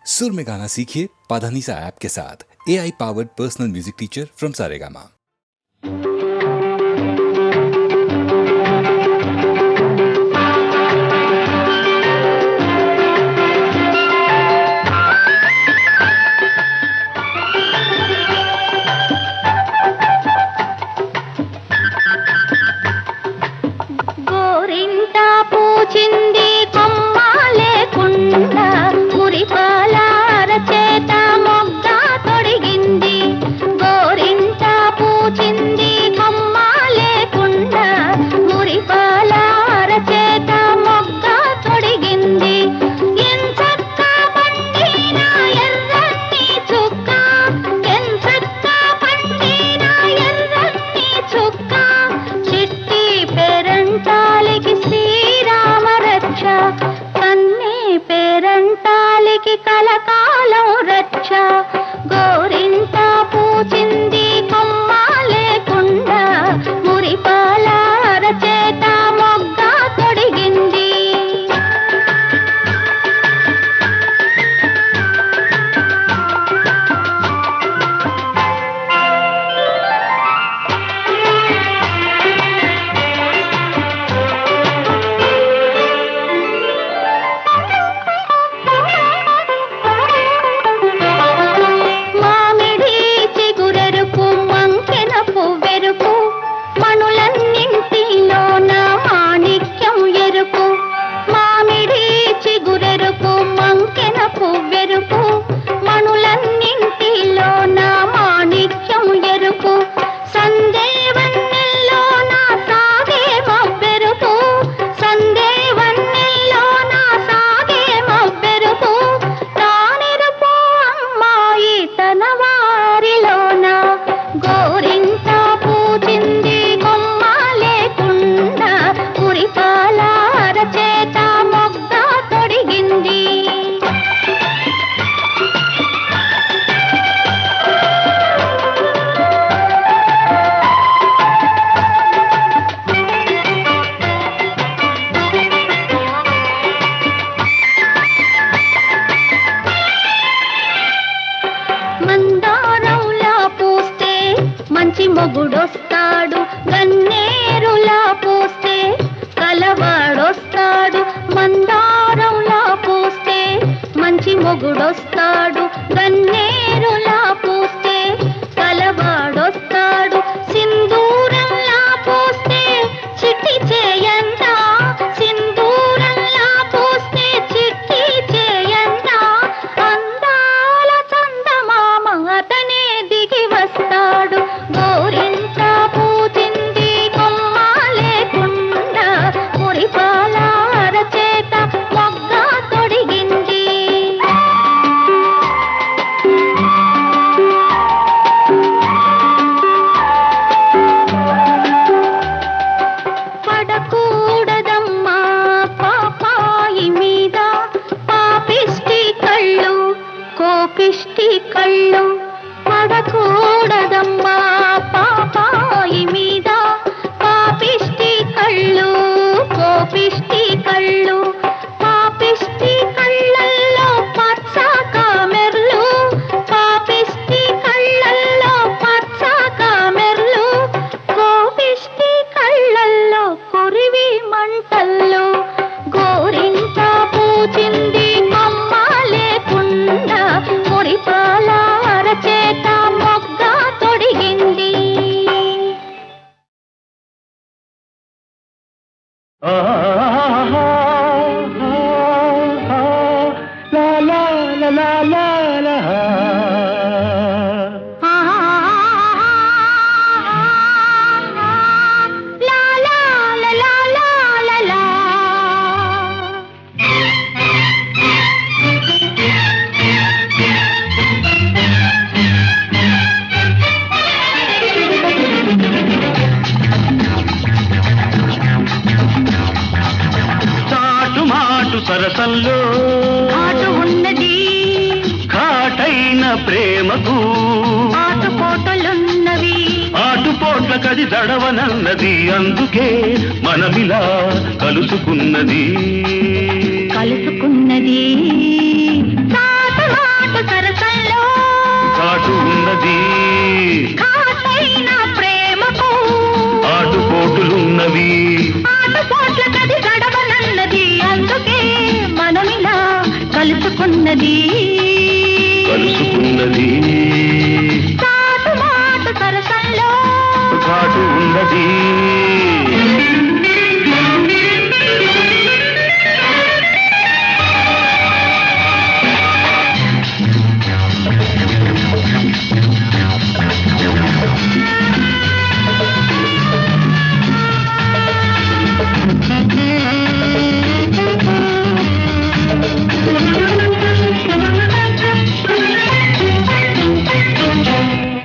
सुर में गाना सीखिए पाधानीसा ऐप के साथ। AI powered personal music teacher from Saregama. గోరింట పూచింది కొమ్మ లేకుండా మురిపాల అరచేత మొగ్గ తొడిగింది. గోరింట పూచింది కొమ్మ లేకుండా మురిపాల అరచేత మొగ్గ తొడిగింది. ఎంచక్క పండిన ఎర్రని చుక్క, ఎంచక్క పండిన ఎర్రని చుక్క, చిట్టి పేరంటాలికి శ్రీరామ రక్ష, కన్నీ పేరంటాలికి కలకాలం రక్ష. గోరింట పూచింది కొమ్మ లేకుండా మురిపాల అరచేత మొగ్గ తొడిగింది. మామిడి చిగురెరుపు మంకెన పువ్వెరుపు, మణులన్నింటిలోన మాణిక్యం ఎరుపు. మామిడి చిగురెరుపు మంకెన పువ్వెరుపు, మణులన్నింటిలోన మాణిక్యం ఎరుపు. సందేవన్నెల్లోన సాగే మవ్వెరుపు, సందేవన్నెల్లోన సాగే మవ్వెరుపు. తానెరుపు అమ్మాయి తన వారిలోన. గోరింట పూచింది కొమ్మ లేకుండా మురిపాల అరచేత మొగ్గ తొడిగింది. మందారంలా పూస్తే మంచి మొగుడొస్తాడు, గన్నేరులా పూస్తే కలవాడొస్తాడు. మందారంలా పూస్తే మంచి మొగుడొస్తాడు, గన్నేరులా పూస్తే కలవాడొస్తాడు. సింధూరంలా పూస్తే చిట్టి చేయంట, సింధూరంలా పూస్తే చిట్టి చేయంట. అందాల చందమామ అతనే దిగి వస్తాడు. గోరింట పూచింది కొమ్మ లేకుండా మురిపాల అరచేత మొగ్గ తొడిగింది. పడకూడదమ్మా పాపాయి మీద పాపిష్టి కళ్ళు, కోపిష్టి కళ్ళు. పడకూడదమ్మా పాపాయి మీద పాపిష్టి కళ్ళు, కోపిష్టి కళ్ళు. పాపిష్టి కళ్ళల్లో పచ్చ కామెర్లు, పాపిష్టి కళ్ళల్లో పచ్చ కామెర్లు. కోపిష్టి కళ్ళల్లో కొరివి మంటల్లో. గోరింట పూచింది కొమ్మ లేకుండా మురిపాల అరచేత మొగ్గ తొడిగింది. లా లా లా లా లా లా. చాటుమాటు సరసల్లో ఆటు ఉన్నది, ఘాటైన ప్రేమకు ఆటుపోటలున్నవి. ఆటుపోట్ల కది దడవనన్నది, అందుకే మనమిలా కలుసుకున్నది. కలుసుకున్నది. తాతమా కలుసుకున్నది కలుసుకున్నది చాటు మాటు సరసంలో ఘాటు ఉన్నది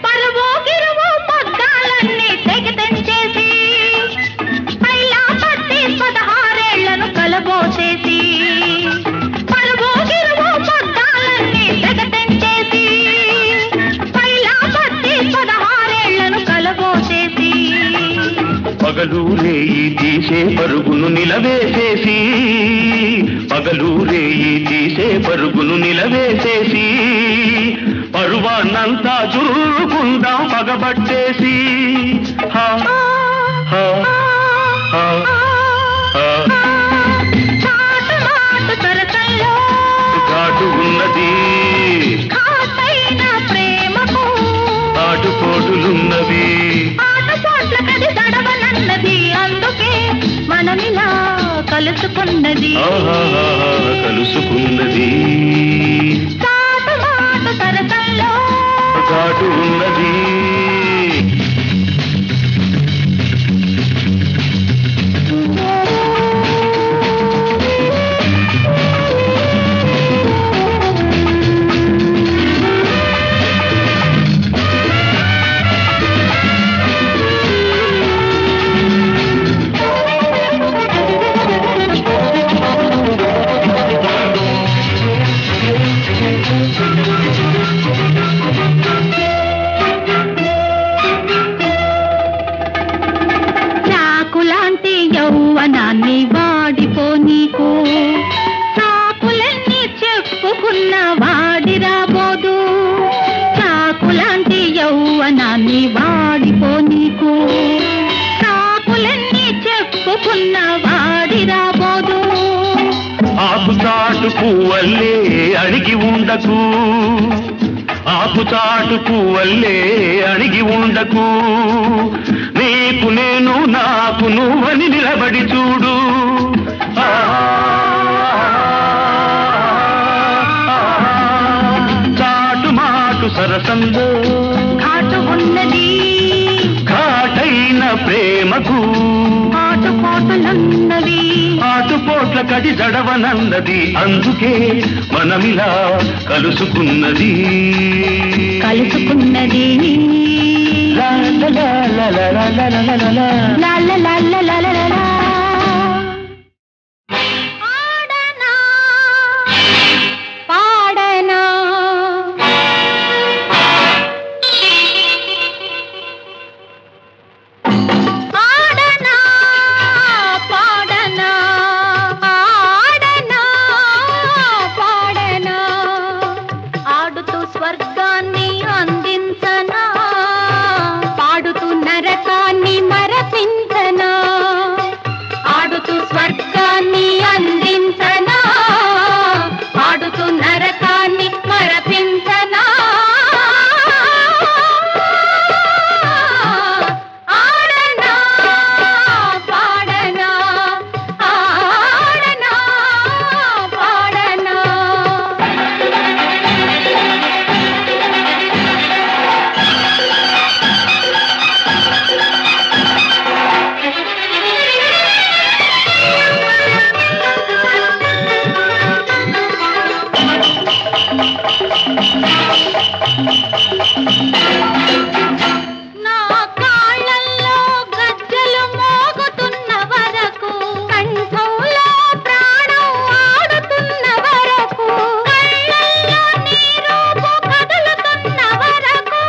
పరువు గిరువు పగ్గాలన్నీ తెగి తెంచేసి పైలా పట్టి 16 కలబోసేసి పరువు గిరువు పగ్గాలన్నీ తెగ తెంచేసి పైలా పట్టి 16 కలబోసేసి పగలు రేయి తీసే పరుగును నిలవేసేసి పగలు రేయి తీసే పరుగును నిలవేసేసి పరువాన్నంతా చురుకుందాం పగబట్టేసి హా హా హా హా చాటు మాటు సరసంలో ఘాటు ఉన్నది ఘాటైన ప్రేమకు ఆటుపోటులున్నవి ఆటపోట్ల కది దడవనన్నది అందుకే మనమిలా కలుసుకున్నది ఆహాహా, కలుసుకున్నది చాటు మాటు సరసంలో ఘాటు ఉన్నది చాకులాంటి యౌవనాన్ని వాడిపోనీకు చాకులన్నీ చెప్పుకున్న వాడి రాబోదు చాకులాంటి యౌవనాన్ని వాడిపోనీకు చాకులన్నీ చెప్పుకున్న వాడి రాబోదు ఆకుచాటు పువ్వల్లే అణిగి ఉండకు ఆకుచాటు పువ్వల్లే అణిగి ఉండకు నీకు నేను నాకు నువ్వని నిలబడి చూడు చాటు మాటు సరసంలో ఘాటు ఉన్నది ఘాటైన ప్రేమకు ఆటుపోటులున్నవి ఆటుపోట్ల కది జడవనన్నది అందుకే మనమిలా కలుసుకున్నది కలుసుకున్నది లా లా లా లా లా లా లా లా లా లా. లాల లాల లాల లాల. ఆడనా పాడనా ఆడనా పాడనా ఆడనా పాడనా ఆడుతూ స్వర్గాన్ని అందించనా పాడుతూ నరకాన్ని మరపించనా ఆడుతూ స్వర్గాన్ని అందించనా పాడుతూ నరకాన్ని మరపించనా ఆడనా పాడనా ఆడనా పాడనా నా కాళ్ళల్లో గజ్జలు మోగుతున్న వరకు కంఠంలో ప్రాణం ఆడుతున్న వరకు కళ్ళల్లో నీ రూపు కదులుతున్న వరకు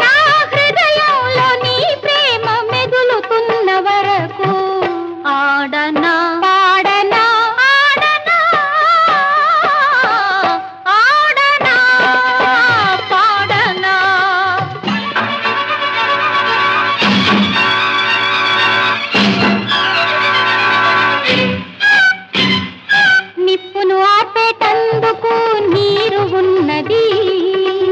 నా హృదయంలో నీ ప్రేమ మెదులుతున్న వరకు ఆడనా పాడనా ఆడనా ఆడనా ఉన్నది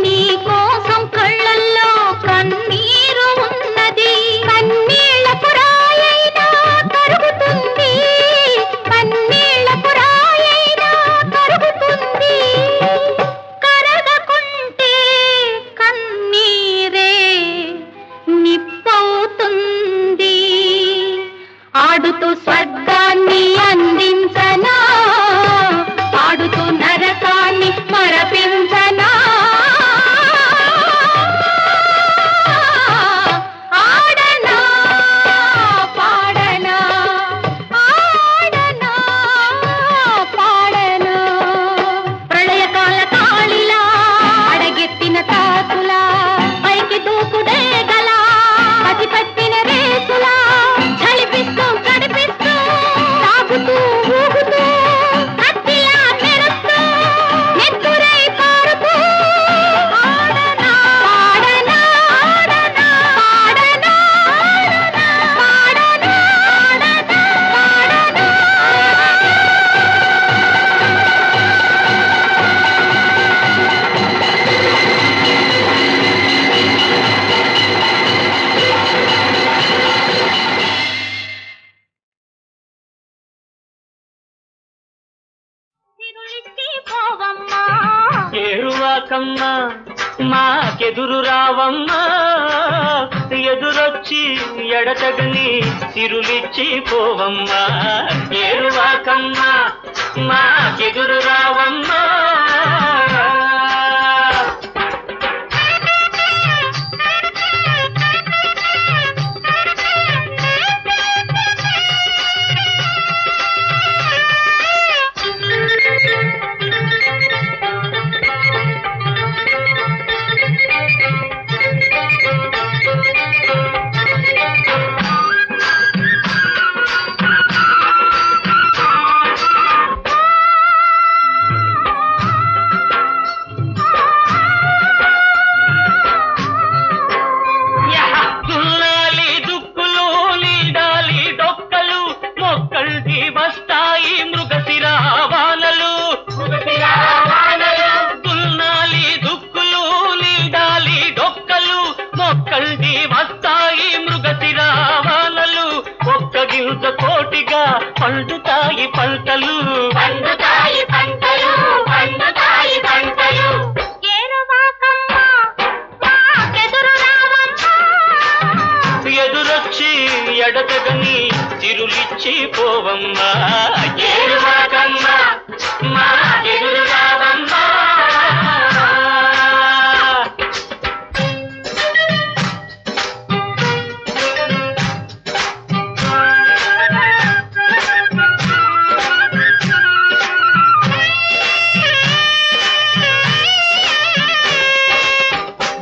నీ కోసం కళ్ళల్లో కన్నీరు ఉన్నది కన్నీళ్ళ పురాయైనా కరుగుతుంది కన్నీళ్ళ పురాయైనా కరుగుతుంది కరగకుంటే కన్నీరే నిప్పవుతుంది ఆడుతూ స్వర్గాన్ని అందించనా ఆడుతూ నరకాన్ని మరపించనా ఆడనా పాడనా ఆడనా పాడనా ప్రళయకాల కాళిలా అడగెత్తిన తాకులా పైకి దూకుడే గలా పసి పట్టిన రేసులా చలిపిస్తూ కడిపిస్తూ తాగుతూ ఊగుతూ కత్తిలా మెరుస్తూ నెత్తురై పారుతూ ఆడనా పాడనా ఆడనా పాడనా పాడనా పాడనా తిరులిచ్చి పోవమ్మా ఏరువాకమ్మ మాకెదురు రావమ్మా ఎదురొచ్చి ఎడతగని తిరులిచ్చి పోవమ్మా ఏరువాకమ్మ మాకెదురు రావమ్మా దున్నాలి దుక్కులు నీడాలి డొక్కలు మొక్కల్ది వస్తాయి మృగశిరా వానలు దున్నాలి దుక్కులు నీడాలి డొక్కలు మొక్కల్ది వస్తాయి మృగశిరా వానలు ఒక్క గింజ కోటిగా పండుతాయి పంటలు పండుతాయి పంటలు పండుతాయి పంటలు ఏరువాకమ్మ మాకెదురు రావమ్మా ఎదురొచ్చి ఎడతగని తిరులిచ్చి పోవమ్మా ఏరువాకమ్మ మా ఎదురు రావమ్మా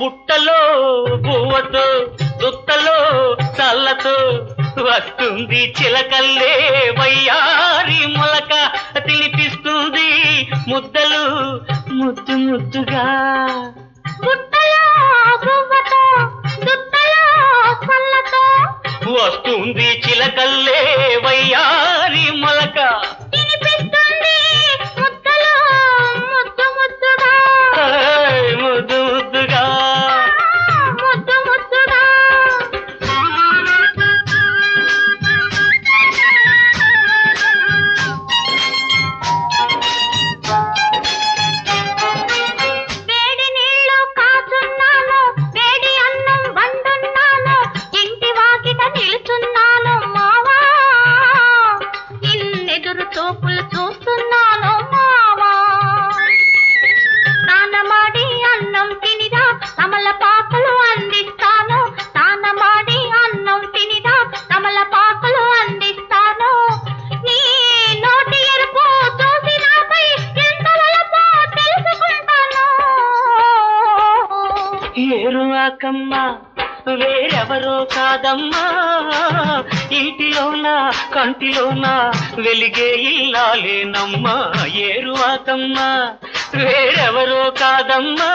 బుట్టలో బువ్వతో దుత్తలో చల్లతో వస్తుంది చిలకల్లే వయ్యారి మొలక తినిపిస్తుంది ముద్దలు ముద్దు ముద్దుగా బుట్టలో గువ్వతో దుత్తలో చల్లతో వస్తుంది చిలకల్లే వయ్యారి మొలక తినిపిస్తుంది ముద్దలో ముద్దు ముద్దుగా ముద్దు ముద్దుగా ముద్దు ముద్దుగా వేడి నీళ్ళు కాచున్నాను వేడి అన్నం వండున్నాను ఇంటి వాకిట నిలుచున్నాను మావా ఇన్నెదురు చూపులు చూస్తున్నాను మావా స్నానమాడి అన్నం తినిరా తమలపాకులు అందిస్తాను స్నానమాడి అన్నం తినిరా తమలపాకులు అందిస్తాను నీ నోటి ఎరుపు చూసి నాపై ఎంత వలపో తెలుసుకుంటాను ఏరువాకమ్మ వేరెవరో కాదమ్మా ఇంటిలోన కంటిలోన వెలిగే ఇల్లాలేనమ్మా ఏరువాకమ్మ వేరెవరో కాదమ్మా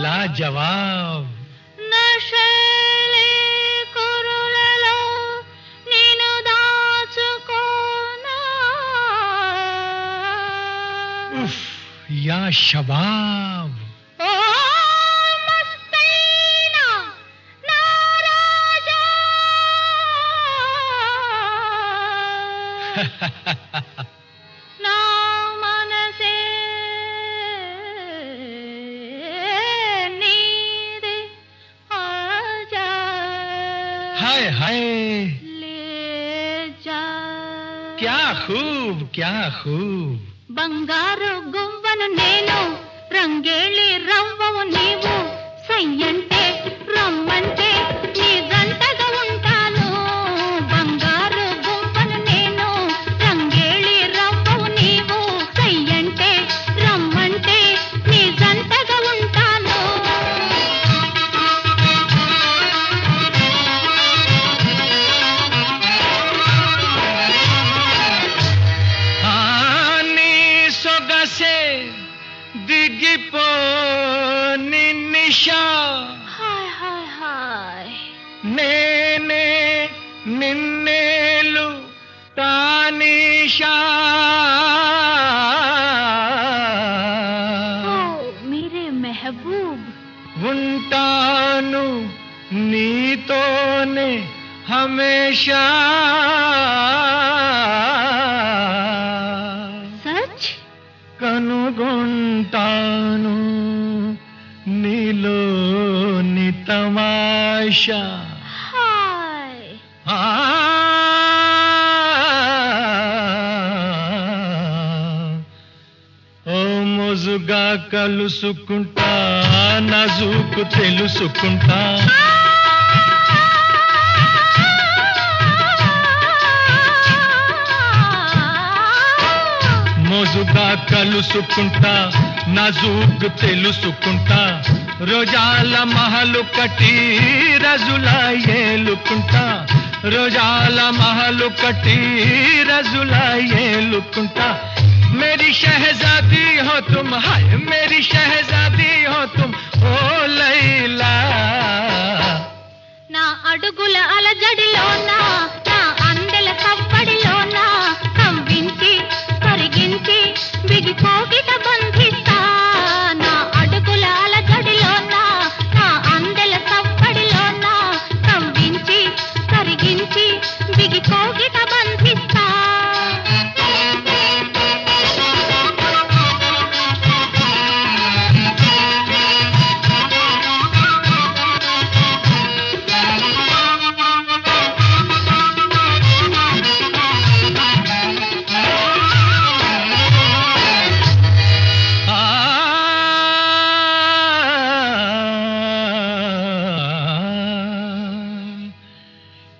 లాజవాబ్. నశలే కురులలో నిన్ను దాచుకోనా ఉఫ్ యా షబాబ్. ఓ మస్తైనా నా రాజా నా మనసే నీదే ఆ हाय हाय ले जा क्या खूब బంగారు గువ్వను నేను రంగేళి రవ్వవు నీవు సయ్యంటే రమ్మంటే నీ జంటగా ఉంటాను బంగారు గువ్వను నేను రంగేళి రవ్వవు నీవు సయ్యంటే రమ్మంటే నీ జంటగా ఉంటాను సొగసే దిగిపోని నిషా హాయ్ హాయ్ హాయ్ నేనే నిన్నేలు తానిషా ఓ మీరే మెహబూబ్ ఉంటాను నీతోనే హమేషా సచ్ కనుగొంటాను నీలోని తమాషా హాయ్ ఆ ఓ మోజుగా కలుసుకుంటా నజుకు తెలుసుకుంటా మోజుగా కలుసుకుంటా నజూకు తెలుసుకుంటా రోజాల మహలు కట్టి రజులా ఏలుకుంటా రోజాల మహలు కట్టి రజులా ఏలుకుంటా मेरी शहजादी हो तुम हाय मेरी शहजादी हो तुम ओ लैला నా అడుగుల అలజడిలోన నా అందెల కవ్వడిలోన కంవించి కరిగించి బిగి కోకిట బంధిస్తా నా అడుగుల అలజడిలోన నా అందెల కవ్వడిలోన కంవించి కరిగించి బిగి కోకిట బంధిస్తా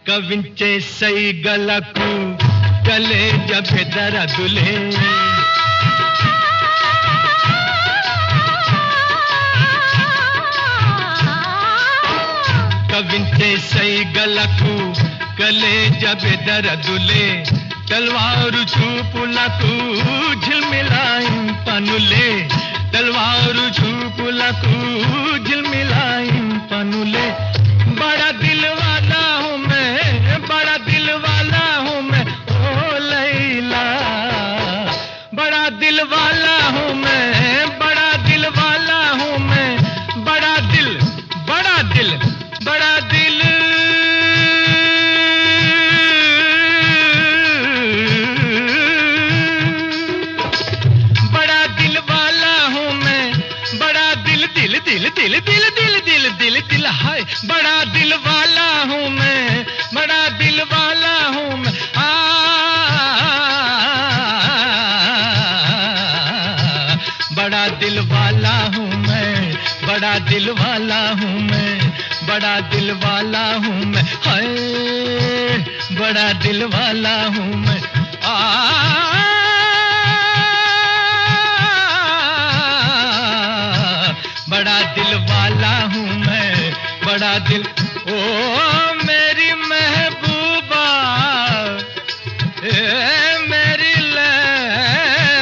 కవించే సైగలకు కలేజ బెదరదులే కవించే సైగలకు కలేజ బెదరదులే తల్వారు చూపులకు ఝిల్మిలాయిం పనులే తల్వారు చూపులకు ఝిల్మిలాయిం పనులే बड़ा दिल वाला हूँ मैं बड़ा दिल वाला हूँ मैं ओ लैला बड़ा दिल वाला हूँ मैं बड़ा दिल वाला हूँ मैं बड़ा दिल बड़ा दिल बड़ा दिल बड़ा दिल वाला हूँ मैं बड़ा दिल दिल दिल दिल दिल दिल दिल दिल दिल दिल बड़ा दिल वाला हूँ मैं बड़ा दिल वाला हूँ मैं बड़ा दिल वाला हूँ मैं बड़ा दिल वाला हूँ मैं बड़ा दिल वाला हूँ मैं हाय बड़ा दिल वाला हूँ मैं बड़ा दिल वाला हूँ मैं बड़ा दिल ओ मेरी महबूबा मेरी लैला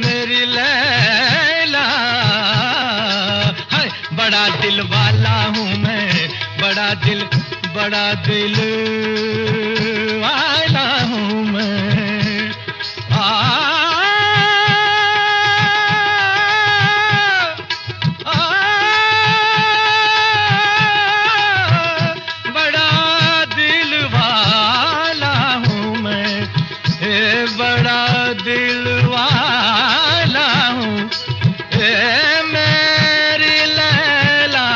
मेरी लैला हाय बड़ा दिल वाला हूँ मैं बड़ा दिल वाला हूँ मैं दिल वाला हूँ मेरी लैला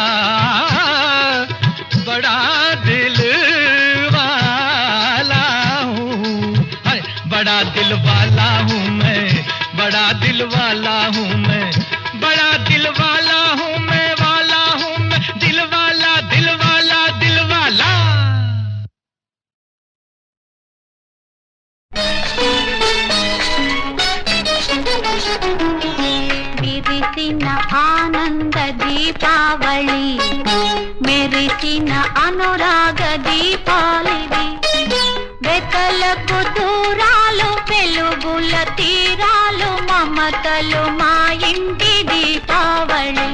वाला हूँ मैं, बड़ा दिल वाला हूँ मैं, वाला हूँ मैं, दिल वाला दिल वाला दिल वाला। విరిసిన ఆనంద దీపావళి, మెరిసిన అనురాగ దీపాలివి, వెతలకు దూరాలు వెలుగుల తీరాలు, మమతలు మా ఇంటి దీపావళి.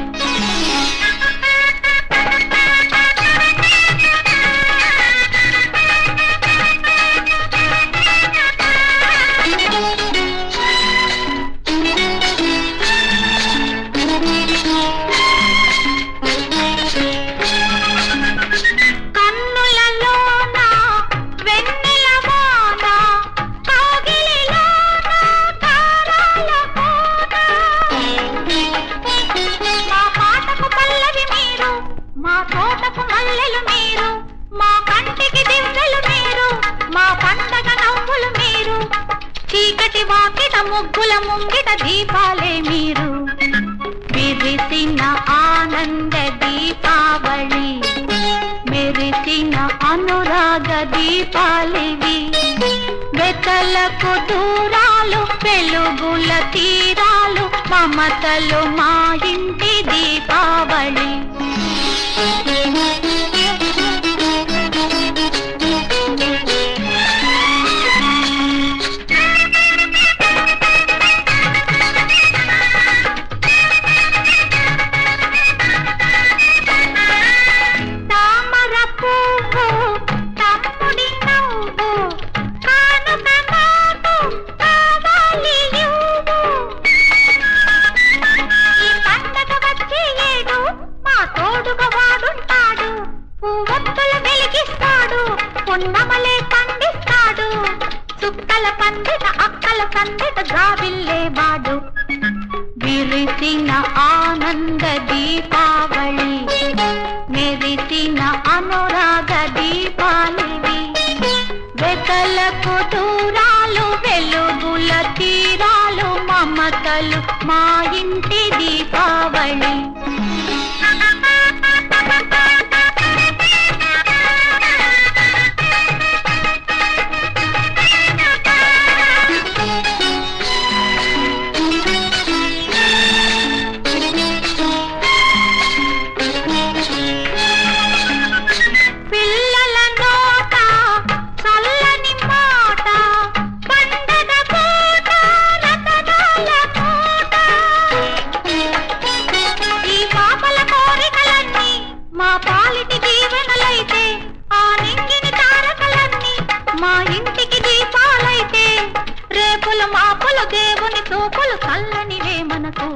చీకటి వాకిట ముగ్గుల ముంగిట దీపాలే మీరు, విరిసిన ఆనంద దీపావళి, మెరిసిన అనురాగ దీపాలివి, వెతలకు దూరాలు వెలుగుల తీరాలు, మమతలు మా ఇంటి దీపావళి. పొన్నమలే పండిస్తాడు, చుక్కల పండిత అక్కల పండిత జాబిల్లే వాడు, విరిసిన ఆనంద దీపావళి, మెరిసిన అనురాగ దీపాలివి, వెతలకు దూరాలు వెలుగుల తీరాలు, మమతలు మా ఇంటి దీపావళి. మా ఇంటికి దీపాలైతే రేపుల మాపుల దేవుని చూపులు చల్లనివే మనకు,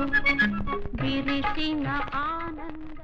విరిసిన ఆనంద.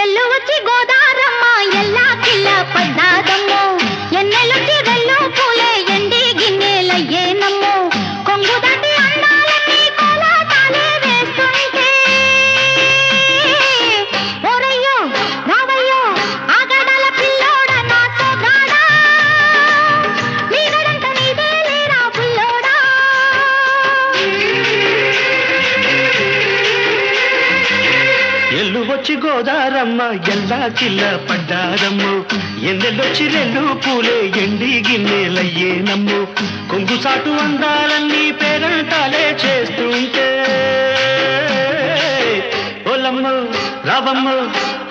ఎల్లువచ్చి గోదారమ్మ ఎల్లా కిల్ల పడ్డారమ్ము, ఎందెల్లొచ్చి రెండు పూలే ఎండి గిన్నెలయ్యేనమ్ము, కొంగు సాటు అందాలన్నీ పేరంటాలే చేస్తుంటే, ఓలమ్మ రావమ్మ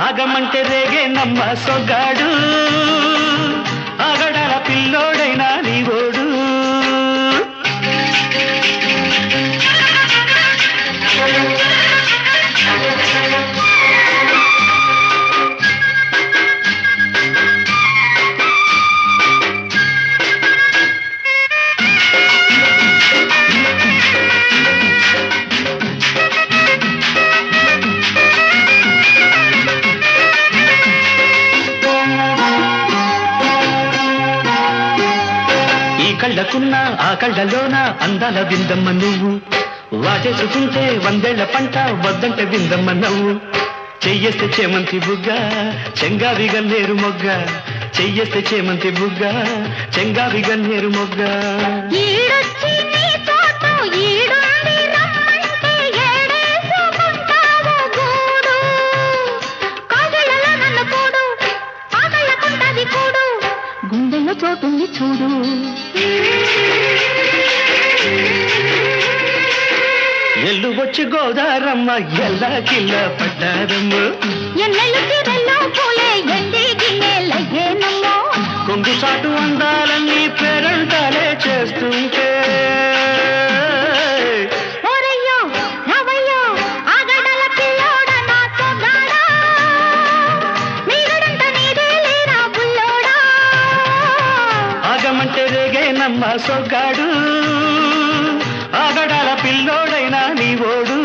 ఆగమంటే రేగేనమ్మ సొగ్గాడు, ఆగడాల పిల్లోడైనా నీవోడు. కళ్ళకున్న ఆ కళ్ళలోన అందాల విందమ్మ నువ్వు వాటేసుకుంటే 100 ఏళ్ల పంట వద్దంటే విందమ్మ నవ్వు చెయ్యేస్తే చేమంతి బుగ్గ చెంగావి గన్నేరు మొగ్గ చెయ్యేస్తే చేమంతి బుగ్గ చెంగావి గన్నేరు మొగ్గ ఈడొచ్చి నీ తోట ఈడుండి రమ్మంటే ఏడేసుకుంటావు గూడు కాజలలో నన్ను కూడు ఆకళ్ళకుంటది కూడు గుండెల్లో చోటుంది చూడు ఎల్లు వచ్చి గోదారమ్మ ఎల్లా కిల్ల పడ్డారమ్మ ఎన్నెల్లు తీరెల్లో పూలే ఎండి గిన్నెలయ్యేనమ్మో కొంగు చాటు అందాలన్నీ పేరంటాలే చేస్తుంటే ఓరయ్యో రావయ్యో ఆగడల పిల్లోడ నా సొగాడా మీగడంత నీదే లేరా బుల్లోడా ఆగమంటే రేగేనమ్మ సొగ్గాడు ఆగడాల పిల్లోడైనా నీ ఓడు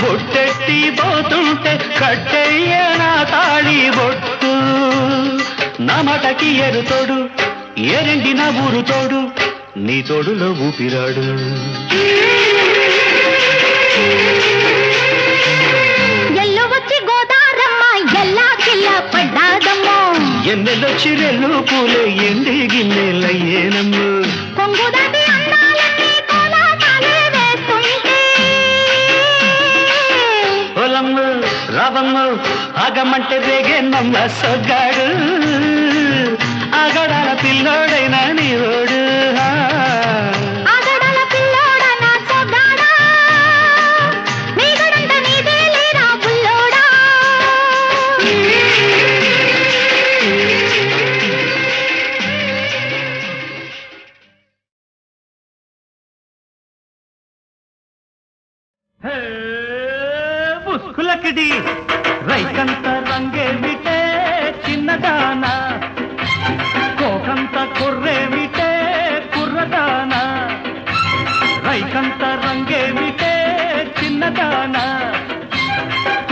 బొట్టెట్టి పోతుంటే కట్టెయ్య నా తాళి బొట్టు నా మటకి ఎరుతోడు ఏరెండి నా ఊరు తోడు నీ తోడులో ఊపిరాడు ఎల్లు వచ్చి గోదారమ్మ ఎల్లా కిల్ల పడ్డాదమ్మో ఎన్నెలొచ్చి రెల్లు పూలే ఎండి గిన్నెలయ్యేనమ్మ కొంగుదాటి అందాలన్నీ కోలాటాలే వేస్తుంటే ఓలమ్మ రావమ్మ ఆగమంటే రేగేనమ్మ సొగ్గాడు ఆగడాల పిల్లోడైనా నీ ఓడు ఆగడాల పిల్లోడ నా సొగ్గాడా మీగడంత నీదే లేరా బుల్లోడా పుష్కులకిడి రైకంత రంగేమిటే చిన్నదానా కోకంత కుర్రేమిటే కుర్రదానా రైకంత రంగేమిటే చిన్నదానా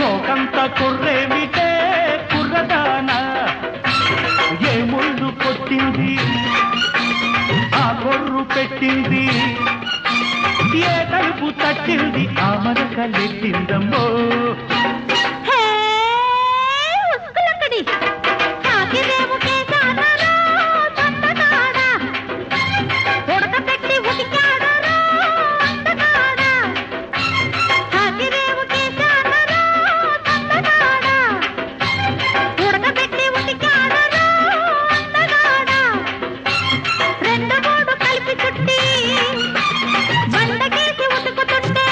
కోకంత కుర్రేమిటే కుర్రదానా ఏ ముళ్ళు కొట్టింది ఆ కొర్రు పెట్టింది ఏ తలుపు తట్టింది ఆ మరకలెట్టిందమ్మో హే ఉస్కులకడి కాకిరేవు కేసానలో తొందనాడా ఉడకపెట్టి ఉడికాడలో అందనాడా కాకిరేవు కేసానలో తొందనాడా ఉడకపెట్టి ఉడికాడలో అందనాడా రెండు మూడు కలిపి చుట్టి బండకేసి ఉతుకుతుంటే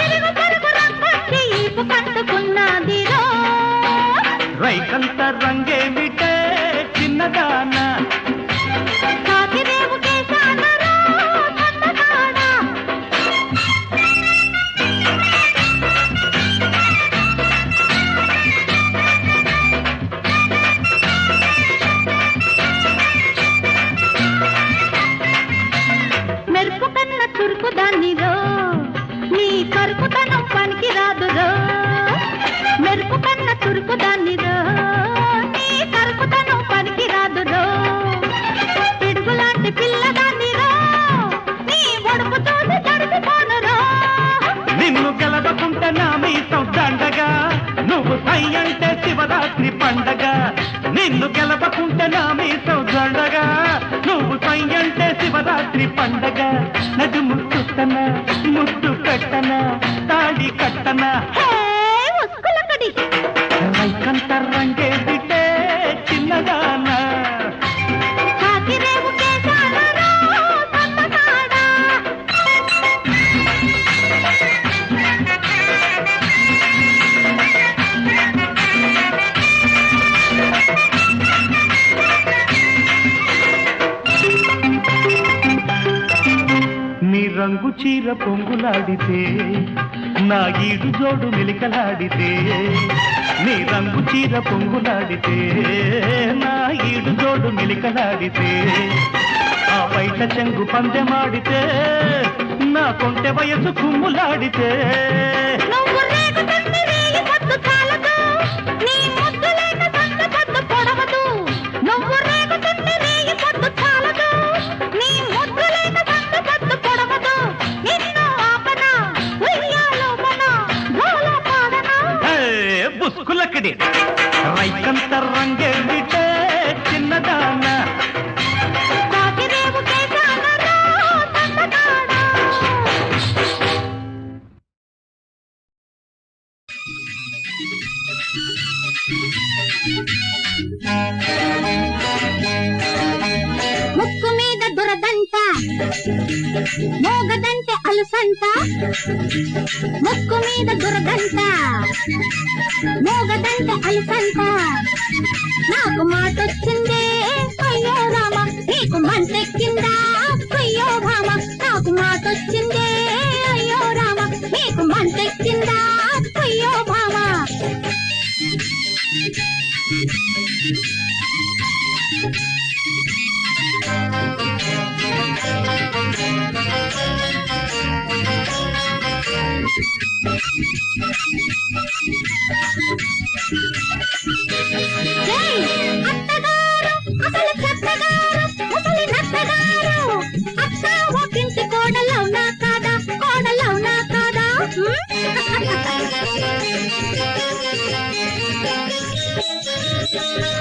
ఎరుగు పరుగు రంగొచ్చి ఈపు కంటుకున్నదిరో రైకంత రంగేమిటే చిన్నదానా కాకిరేవు కేసానలో తొందనాడా మెరుపు కన్న చురుకు దానిలో నీ కరుకుతనం పనికి రాదురో మెరుపు కన్న చురుకు దానిలో నీ కరుకుతనం పనికి రాదురో పిడుగులాంటి పిల్లదానిరో నీ ఒడుపు చూసి తడిసిపోనురో నిన్ను గెలవకుంటే నా మీసం దండగా నువ్వు సై అంటే శివరాత్రి పండగ నిన్ను గెలవకుంటే నా మీసం దండగా నువ్వు సై అంటే శివరాత్రి పండగ నడుము చుట్టన ముద్దు పెట్టన తాడి కట్టన హే ఉస్కులకడి రైకంత రంగే బిడ్డే చిన్నదానా కాకిరేవు కేశాలలో సన్నగాడా నీ రంగు చీర పొంగులాడితే నా ఈడు జోడు మెలికలాడితే నీ రంగు చీర పొంగులాడితే నా ఈడు జోడు మెలికలాడితే ఆ బయట చెంగు పందెమాడితే నా కొంటె వయసు కుమ్ములాడితే నువ్వు రేగుతున్న రేయి పొద్దు చాలదు నీ ముద్దులైన సంత పొద్దు పొడవదు నువ్వు రేగుతున్న రేయి పొద్దు చాలదు నీ ముద్దులైన సంత పొద్దు పొడవదు నిన్ను ఆపన ఉయ్యాలో మన గోల పాడన హే, బుస్కులక్కడి రైకంత రంగే బిడ్డే చిన్నదానా కాకిరేవు కేశాలలో సన్నగాడా ముక్కు మీద దురదంట మోగదంటే అలుసంట ముక్కు మీద దురదంట మోగదంటే అలుసంట నాకు మాటొచ్చిందే అయ్యో రామ నీకు మంటెక్కిందా అయ్యో భామ నాకు మాటొచ్చిందే అయ్యో రామ నీకు మంటెక్కిందా అయ్యో భామ అత్తగారు అసలు చెత్తగారు ముసలి నత్తగారు అత్త ఒకింటి కోడలవునా కాదా కోడలవునా కాదా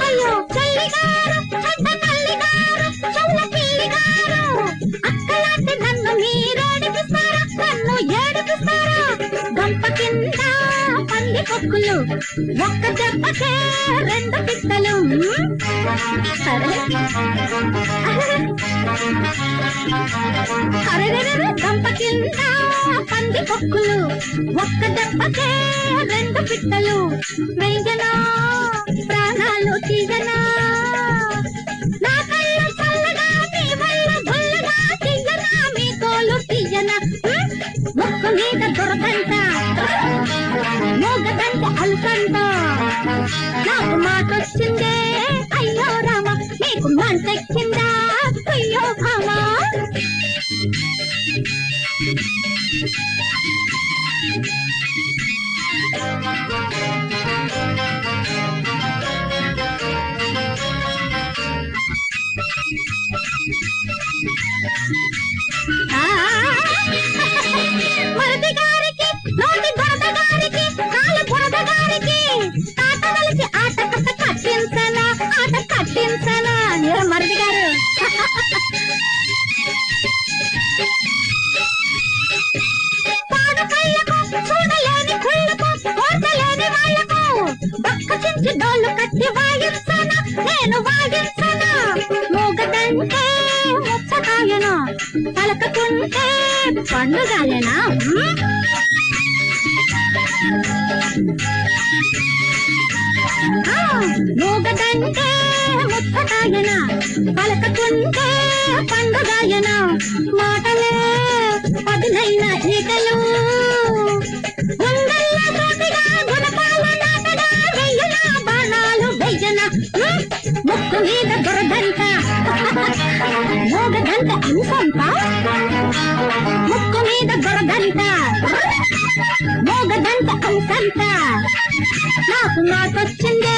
అయ్యో చెల్లిగారు చెడ్డ తల్లిగారు చెవుల పిల్లిగారు అక్కలాంటి నన్ను మీరేడిపిస్తారా నన్ను ఏడిపిస్తారా గంప కింద పంది కొక్కులు ఒక్క దెబ్బకే రెండు పిట్టలు అరే గంప కింద పంది కొక్కులు ఒక్క దెబ్బకే రెండు పిట్టలు వెయ్యనా ప్రాణాలు తీయనా నా కళ్ళు చల్లగా నీ వల్ల గుల్లగా తీయనా మీ తోలు తీయనా ముక్కు మీద దొరకంట మోగదంట అలుకంట నాకు మాటొచ్చిందే అయ్యో రామ నీకు మంటెక్కిందా అయ్యో భామ మరది గారికి నోటి బురద గారికి కాలు బురద గారికి ఆట కలిసి ఆట కట్ట కట్టించనా ఆట కట్టించనా మరది గారు పాడు కళ్ళకు చూడలేని కుళ్ళకు కోసలేని వాళ్లకు బక్క చించి డోలు కట్టి వాయించనా నేను వాయించనా మూగదంటే ముచ్చకాయనా పలకకుంటే పండుగాయనా మూగదంటే ముచ్చకాయనా పలకకుంటే పండుగాయనా మాటలే పదునైన ఈటలు గుండెల్లో తోటిగా గుణపాల నాటగా వెయ్యనా బాణాలు వెయ్యనా ముక్కు మీద బురదంట మోగదంట అనుసంత ముక్కు మీద బురదంట మోగదంట అనుసంత నాకు మాటొచ్చిందే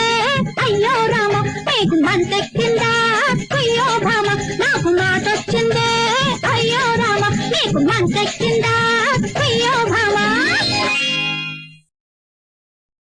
అయ్యో రామ నీకు మంటెక్కిందా అయ్యో భామ నాకు మాటొచ్చిందే అయ్యో రామ నీకు మంటెక్కి